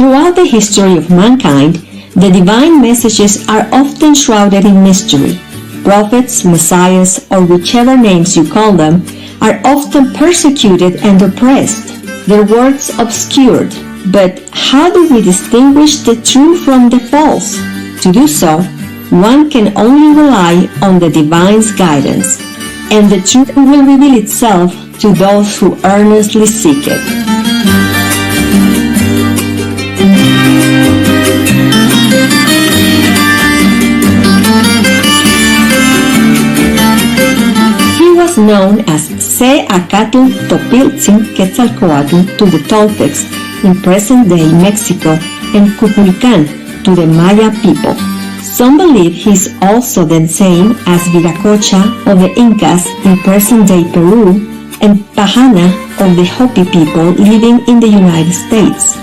Throughout the history of mankind, the divine messages are often shrouded in mystery. Prophets, messiahs, or whichever names you call them, are often persecuted and oppressed, their words obscured. But how do we distinguish the true from the false? To do so, one can only rely on the divine's guidance, and the truth will reveal itself to those who earnestly seek it. Known as Seacatl Topiltzin Quetzalcoatl to the Toltecs in present-day Mexico and Cuculcán to the Maya people. Some believe he is also the same as Viracocha of the Incas in present-day Peru and Pahana of the Hopi people living in the United States.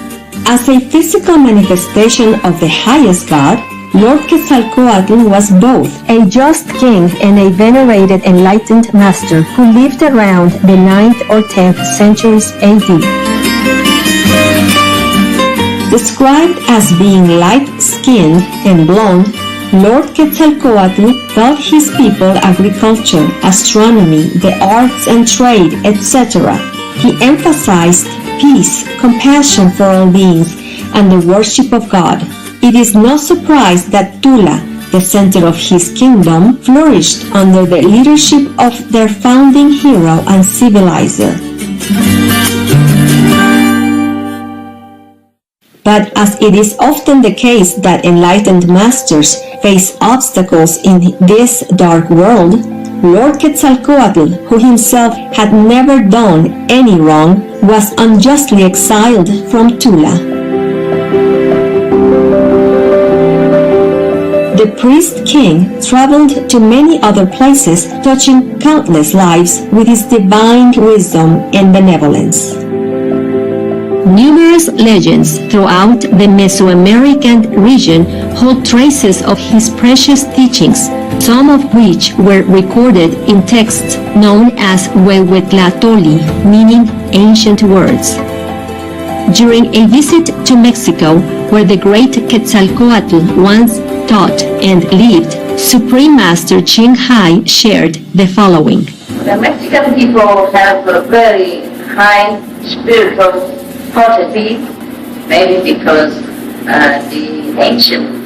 As a physical manifestation of the highest God, Lord Quetzalcoatl was both a just king and a venerated enlightened master who lived around the 9th or 10th centuries AD. Described as being light-skinned and blonde, Lord Quetzalcoatl taught his people agriculture, astronomy, the arts and trade, etc. He emphasized peace, compassion for all beings, and the worship of God. It is no surprise that Tula, the center of his kingdom, flourished under the leadership of their founding hero and civilizer. But as it is often the case that enlightened masters face obstacles in this dark world, Lord Quetzalcoatl, who himself had never done any wrong, was unjustly exiled from Tula. The priest king traveled to many other places, touching countless lives with his divine wisdom and benevolence. Numerous legends throughout the Mesoamerican region hold traces of his precious teachings, some of which were recorded in texts known as Huehuetlatoli, meaning ancient words. During a visit to Mexico, where the great Quetzalcoatl once taught and lived, Supreme Master Ching Hai shared the following. The Mexican people have a very high spiritual quality, maybe because the ancient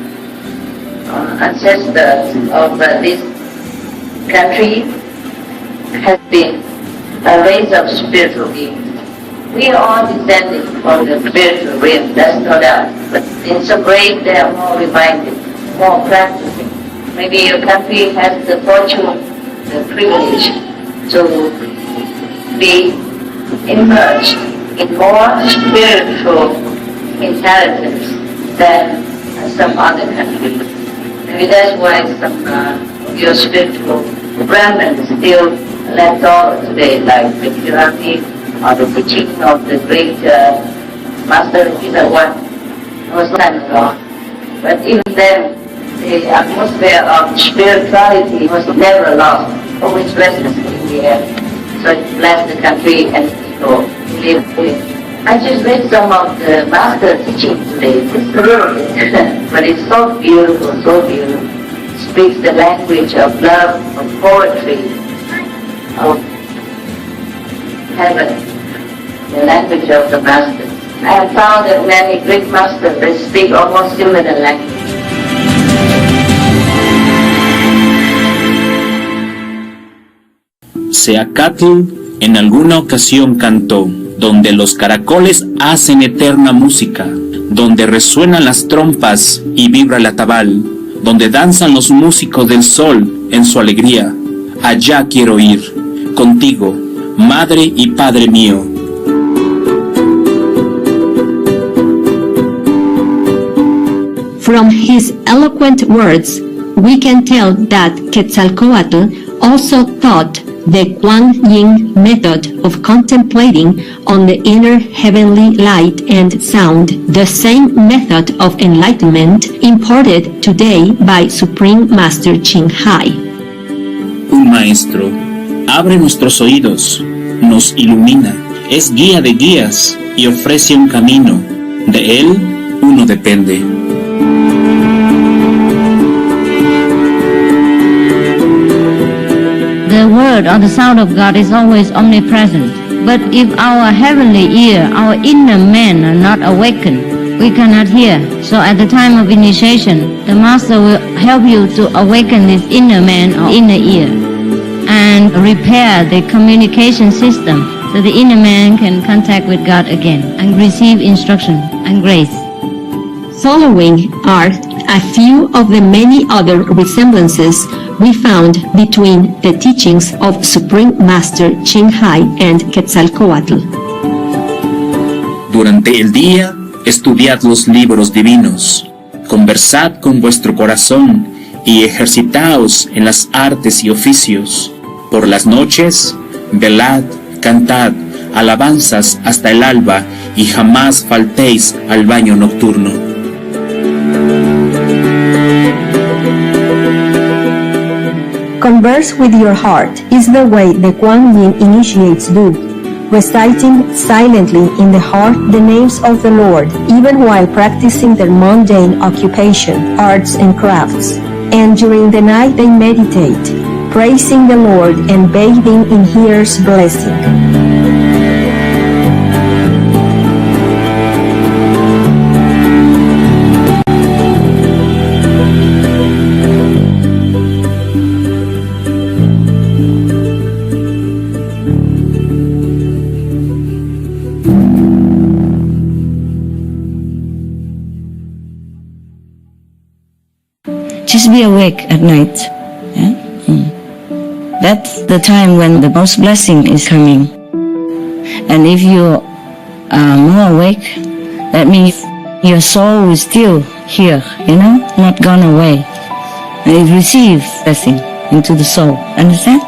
ancestors of this country has been a race of spiritual beings. We are all descended from the spiritual realm, that's no doubt. But in some ways they are more reminded, more practicing. Maybe your country has the fortune, the privilege to be immersed in more spiritual intelligence than some other countries. Maybe that's why some of your spiritual Brahmins still left over today, like the Kirati or the teaching of the great Master One was long ago. But even then, the atmosphere of spirituality was never lost, always restless in the air. So it blessed the country and people who live with. I just read some of the Master teaching today. It's a little bit, but it's so beautiful, so beautiful. It speaks the language of love, of poetry, of heaven, the language of the Master. I have found that many great Masters, they speak almost similar language. Seacatl en alguna ocasión cantó: donde los caracoles hacen eterna música, donde resuenan las trompas y vibra el atabal, donde danzan los músicos del sol en su alegría, allá quiero ir, contigo, madre y padre mío. From his eloquent words, we can tell that Quetzalcoatl also taught the Kuan Yin method of contemplating on the inner heavenly light and sound, the same method of enlightenment imparted today by Supreme Master Ching Hai. Un maestro abre nuestros oídos, nos ilumina, es guía de guías y ofrece un camino. De él uno depende. The word or the sound of God is always omnipresent. But if our heavenly ear, our inner man are not awakened, we cannot hear. So at the time of initiation, the Master will help you to awaken this inner man or inner ear and repair the communication system so the inner man can contact with God again and receive instruction and grace. Following are a few of the many other resemblances we found between the teachings of Supreme Master Thanh Hải and Quetzalcoatl. Durante el día, estudiad los libros divinos, conversad con vuestro corazón y ejercitaos en las artes y oficios. Por las noches, velad, cantad, alabanzas hasta el alba y jamás faltéis al baño nocturno. Converse with your heart is the way the Kuan Yin initiates do, reciting silently in the heart the names of the Lord, even while practicing their mundane occupation, arts and crafts. And during the night they meditate, praising the Lord and bathing in His blessing. Just be awake at night. Yeah? That's the time when the most blessing is coming. And if you are more awake, that means your soul is still here, not gone away. And it receives blessing into the soul. Understand?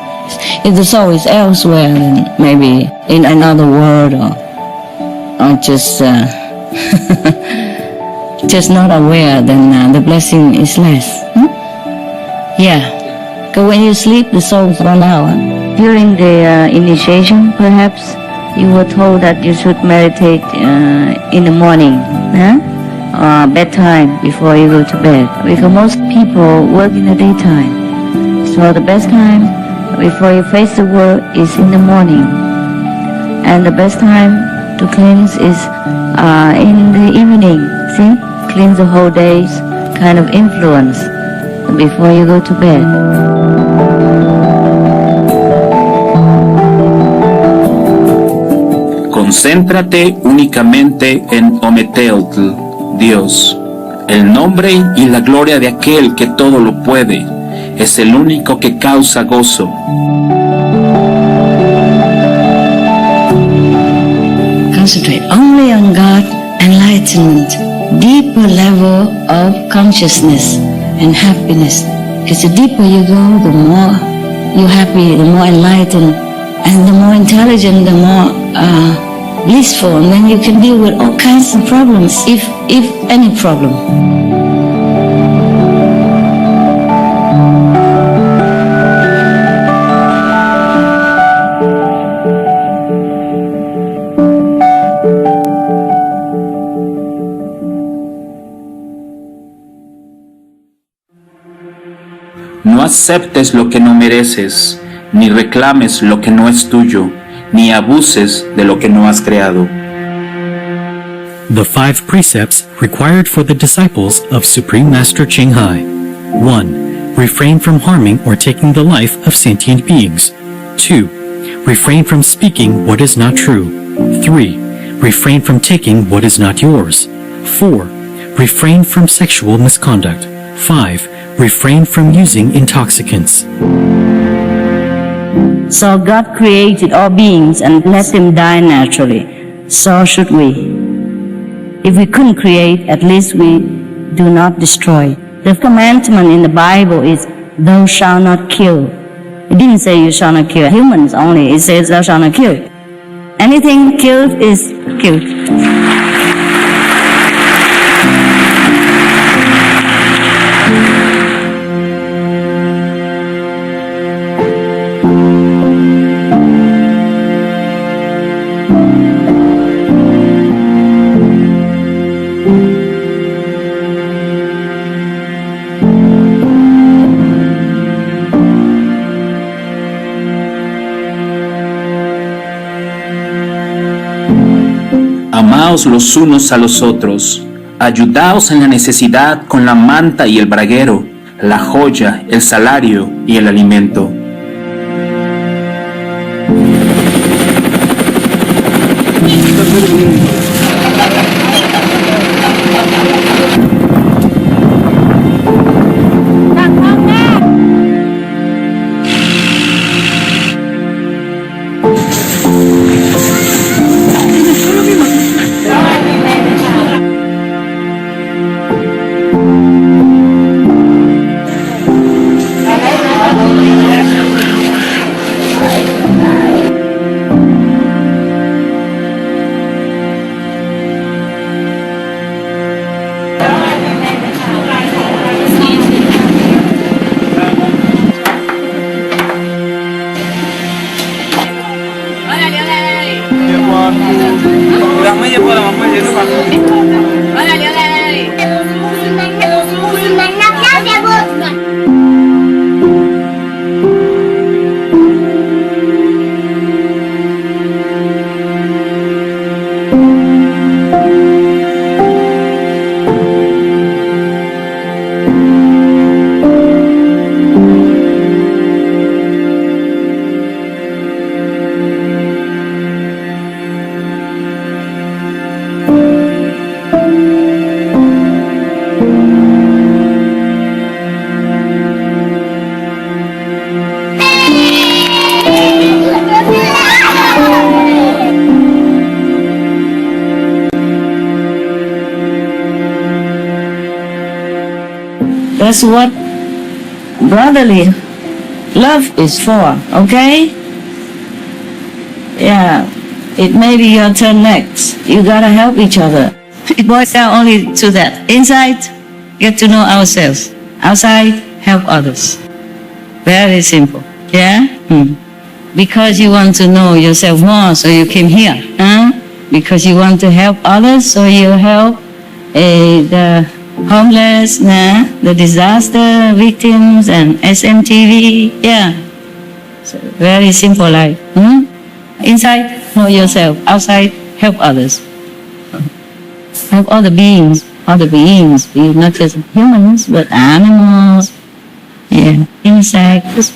If the soul is elsewhere, then maybe in another world or just just not aware, then the blessing is less. Yeah, because when you sleep, the soul's run out. During the initiation, perhaps, you were told that you should meditate in the morning, or bedtime before you go to bed. Because most people work in the daytime. So the best time before you face the world is in the morning. And the best time to cleanse is in the evening, see? Cleanse the whole day's kind of influence before you go to bed. Concéntrate únicamente en Ometeotl, Dios, el nombre y la gloria de aquel que todo lo puede, es el único que causa gozo. Concentrate only on God, enlightenment, deeper level of consciousness and happiness. Because the deeper you go, the more you're happy, the more enlightened, and the more intelligent, the more blissful, and then you can deal with all kinds of problems, if any problem. No aceptes lo que no mereces, ni reclames lo que no es tuyo, ni abuses de lo que no has creado. The 5 precepts required for the disciples of Supreme Master Thanh Hải. 1. Refrain from harming or taking the life of sentient beings. 2. Refrain from speaking what is not true. 3. Refrain from taking what is not yours. 4. Refrain from sexual misconduct. 5. Refrain from using intoxicants. So God created all beings and let them die naturally. So should we. If we couldn't create, at least we do not destroy. The commandment in the Bible is, thou shalt not kill. It didn't say you shall not kill humans only. It says thou shalt not kill. Anything killed is killed. Amaos los unos a los otros, ayudaos en la necesidad con la manta y el braguero, la joya, el salario y el alimento. That's what brotherly love is for, okay? Yeah, it may be your turn next. You gotta help each other. It boils down only to that. Inside, get to know ourselves. Outside, help others. Very simple, yeah? Because you want to know yourself more, so you came here, huh? Because you want to help others, so you help the homeless, the disaster victims, and SMTV, yeah. So very simple life. Inside, know yourself. Outside, help others. Help all the beings, not just humans, but animals, yeah, insects.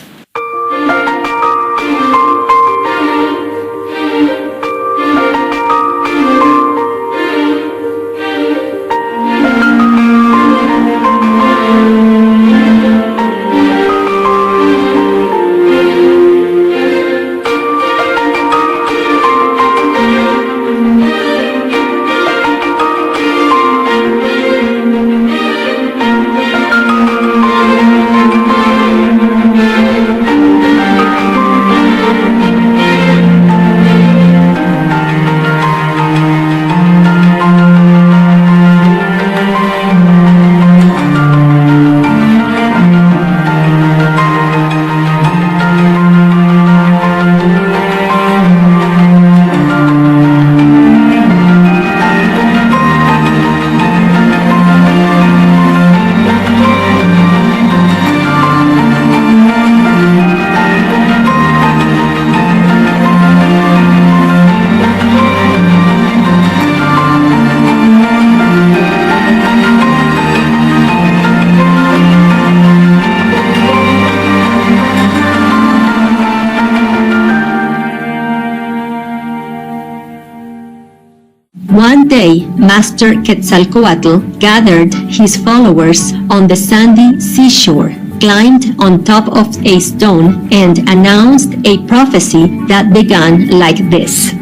One day, Master Quetzalcoatl gathered his followers on the sandy seashore, climbed on top of a stone, and announced a prophecy that began like this.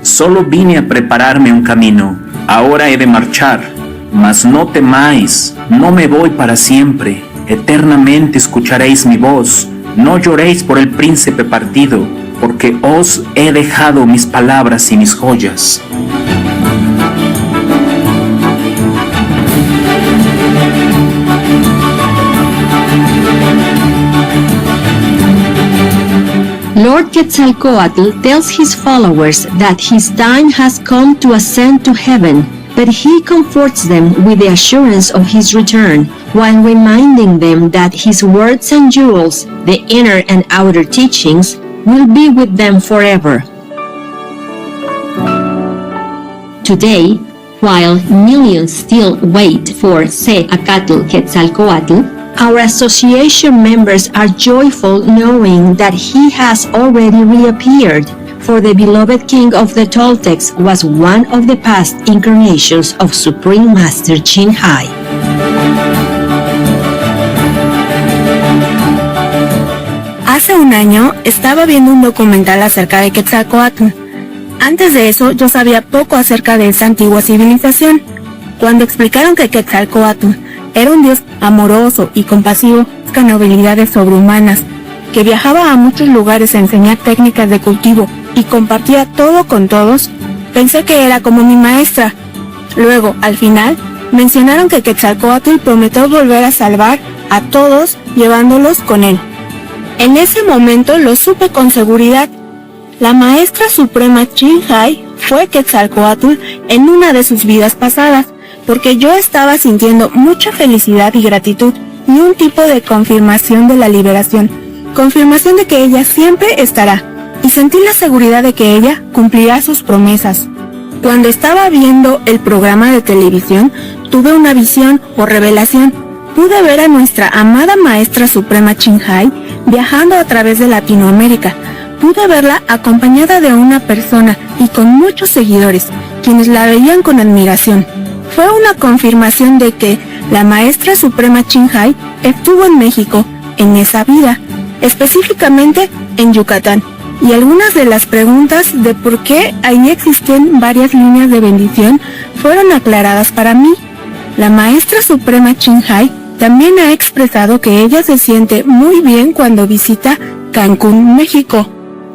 Solo vine a prepararme un camino, ahora he de marchar, mas no temáis, no me voy para siempre, eternamente escucharéis mi voz, no lloréis por el príncipe partido, porque os he dejado mis palabras y mis joyas. Lord Quetzalcoatl tells his followers that his time has come to ascend to heaven, but he comforts them with the assurance of his return, while reminding them that his words and jewels, the inner and outer teachings, will be with them forever. Today, while millions still wait for Seacatl Quetzalcoatl, our association members are joyful knowing that he has already reappeared, for the beloved king of the Toltecs was one of the past incarnations of Supreme Master Ching Hai. Hace un año estaba viendo un documental acerca de Quetzalcoatl. Antes de eso yo sabía poco acerca de esa antigua civilización. Cuando explicaron que Quetzalcoatl era un dios amoroso y compasivo con habilidades sobrehumanas, que viajaba a muchos lugares a enseñar técnicas de cultivo y compartía todo con todos, pensé que era como mi maestra. Luego, al final, mencionaron que Quetzalcoatl prometió volver a salvar a todos llevándolos con él. En ese momento lo supe con seguridad. La maestra suprema Ching Hai fue Quetzalcoatl en una de sus vidas pasadas, porque yo estaba sintiendo mucha felicidad y gratitud y un tipo de confirmación de la liberación, confirmación de que ella siempre estará, y sentí la seguridad de que ella cumplirá sus promesas. Cuando estaba viendo el programa de televisión, tuve una visión o revelación. Pude ver a nuestra amada maestra suprema Ching Hai viajando a través de Latinoamérica. Pude verla acompañada de una persona y con muchos seguidores, quienes la veían con admiración. Fue una confirmación de que la maestra suprema Ching Hai estuvo en México en esa vida, específicamente en Yucatán. Y algunas de las preguntas de por qué ahí existen varias líneas de bendición fueron aclaradas para mí. La maestra suprema Ching Hai también ha expresado que ella se siente muy bien cuando visita Cancún, México.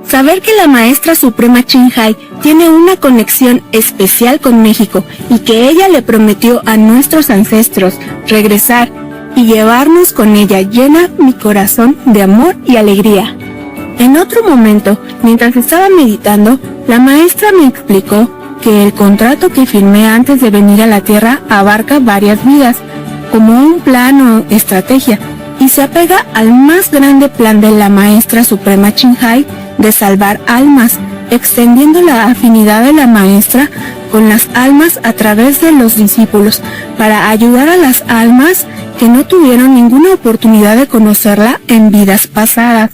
Saber que la maestra suprema Ching Hai tiene una conexión especial con México y que ella le prometió a nuestros ancestros regresar y llevarnos con ella llena mi corazón de amor y alegría. En otro momento, mientras estaba meditando, la maestra me explicó que el contrato que firmé antes de venir a la Tierra abarca varias vidas, como un plan o estrategia, y se apega al más grande plan de la maestra suprema Ching Hai de salvar almas, extendiendo la afinidad de la maestra con las almas a través de los discípulos, para ayudar a las almas que no tuvieron ninguna oportunidad de conocerla en vidas pasadas.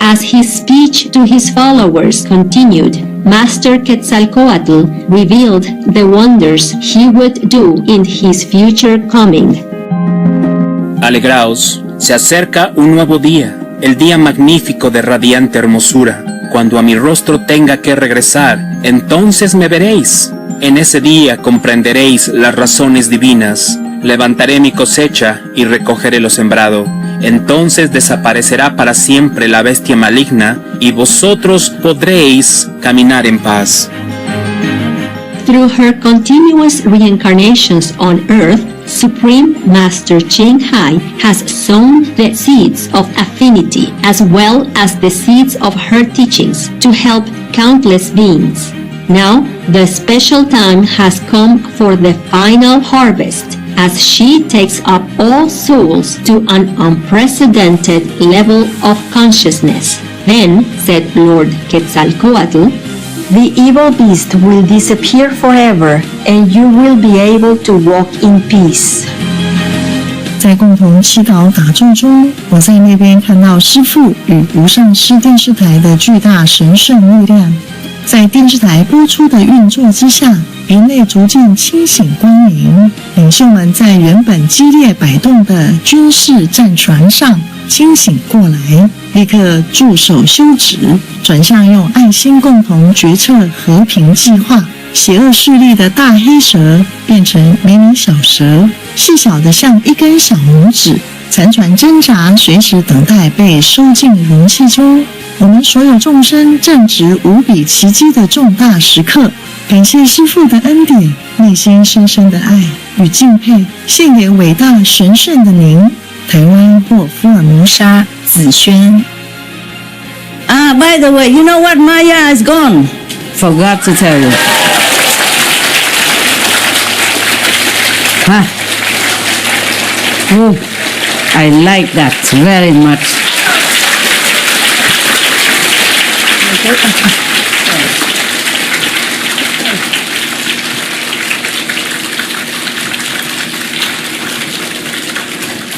As his speech to his followers continued, Master Quetzalcoatl revealed the wonders he would do in his future coming. Alegraos, se acerca un nuevo día, el día magnífico de radiante hermosura. Cuando a mi rostro tenga que regresar, entonces me veréis. En ese día comprenderéis las razones divinas. Levantaré mi cosecha y recogeré lo sembrado. Entonces desaparecerá para siempre la bestia maligna y vosotros podréis caminar en paz. Through her continuous reincarnations on Earth, Supreme Master Ching Hai has sown the seeds of affinity as well as the seeds of her teachings to help countless beings. Now, the special time has come for the final harvest, as she takes up all souls to an unprecedented level of consciousness. Then, said Lord Quetzalcoatl, the evil beast will disappear forever, and you will be able to walk in peace. 在共同祈祷打坐中，我在那边看到师父与无上师电视台的巨大神圣力量，在电视台播出的运作之下，人类逐渐清醒光明。领袖们在原本激烈摆动的军事战船上清醒过来，立刻驻守休止，转向用爱心共同决策和平计划。邪恶势力的大黑蛇变成迷你小蛇，细小的像一根小拇指，残喘挣扎，随时等待被收进容器中。我们所有众生正值无比奇迹的重大时刻，感谢师父的恩典，内心深深的爱与敬佩，献给伟大神圣的您。台湾或福尔摩沙子轩。By the way, you know what? Maya is gone. forgot to tell you. Oh, I like that very much.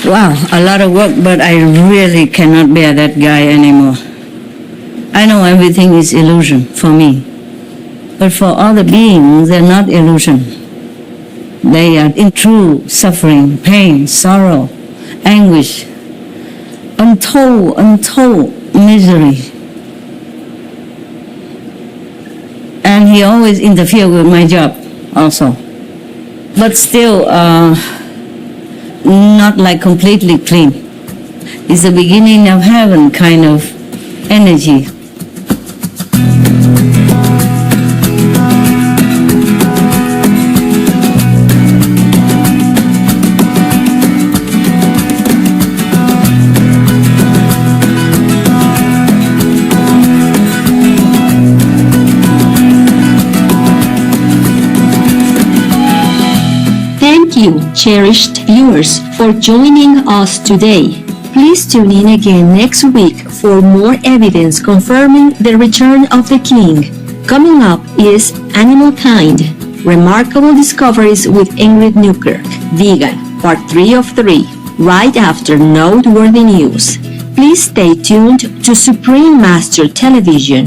Wow, a lot of work, but I really cannot bear that guy anymore. I know everything is illusion for me, but for other beings, they're not illusion. They are in true suffering, pain, sorrow, anguish, untold misery. And he always interfered with my job also. But still, not like completely clean. It's the beginning of heaven kind of energy. Thank you, cherished viewers, for joining us today. Please tune in again next week for more evidence confirming the return of the king. Coming up is Animal Kind, Remarkable Discoveries with Ingrid Newkirk, Vegan, Part 3 of 3, right after Noteworthy News. Please stay tuned to Supreme Master Television